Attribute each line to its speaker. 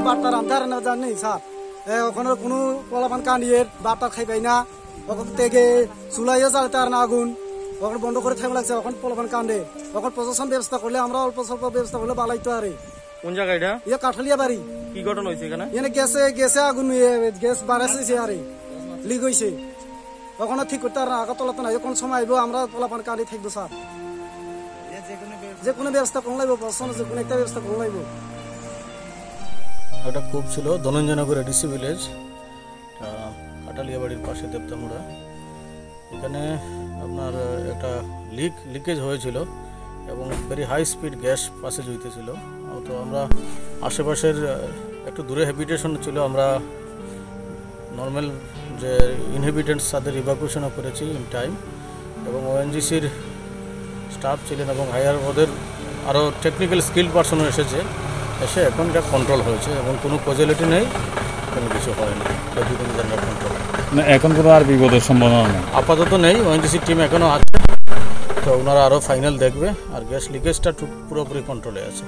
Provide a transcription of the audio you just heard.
Speaker 1: বার্তার আন্ধার না জানি স্যার ওখানে কোনো পোলাপান কানিয়ে বার্তা খাইবাই না ওখান থেকে চুলাইও জ্বালাতে আর না আগুন ওখানে বন্ধ করে থাকবে লাগছে ওখানে পোলাপান কান্দে ওখানে প্রশাসন ব্যবস্থা করলে আমরা অল্প স্বল্প ব্যবস্থা করলে বালাইতো আরে
Speaker 2: কোন জায়গা এটা?
Speaker 1: ইয়ে কাঠালিয়া বাড়ি।
Speaker 2: কি ঘটনা হয়েছে এখানে?
Speaker 1: এখানে গেছে আগুন গ্যাস বাড়াইছে আরে লিক হয়েছে ওখানে ঠিক করতে আর না আগা তোলাতে না কোন সময় আইবো আমরা পোলাপান কান্দি থাকবো স্যার যে কোনো ব্যবস্থা কোন লাগবো প্রশাসন যে কোনো একটা ব্যবস্থা কোন লাগবো।
Speaker 3: একটা কূপ ছিল ধনঞ্জয়নগর এডিসি ভিলেজ কাটালিয়া বাড়ির পাশে দেবতামুড়া। এখানে আপনার একটা লিকেজ হয়েছিল এবং ভেরি হাই স্পিড গ্যাস পাশে জ্বলতেছিল। তো আমরা আশেপাশের একটু দূরে হ্যাবিটেশন ছিল, আমরা নর্মাল যে ইনহেবিটেন্টস তাদের ইভাকুয়েশনও করেছি ইন টাইম এবং ওএনজিসির স্টাফ ছিলেন এবং হায়ার ওদের আরও টেকনিক্যাল স্কিল্ড পার্সনও এসে এখন এটা কন্ট্রোল হয়েছে এবং কোনো কজুয়ালিটি নেই, কোনো কিছু হয়নি, কন্ট্রোল।
Speaker 4: এখন কোনো আর বিপদের সম্ভাবনা নেই
Speaker 3: আপাতত নেই। ওএনজিসির টিম এখনও আছে, তো ওনারা আরও ফাইনাল দেখবে আর গ্যাস লিকেজটা পুরোপুরি কন্ট্রোলে আছে।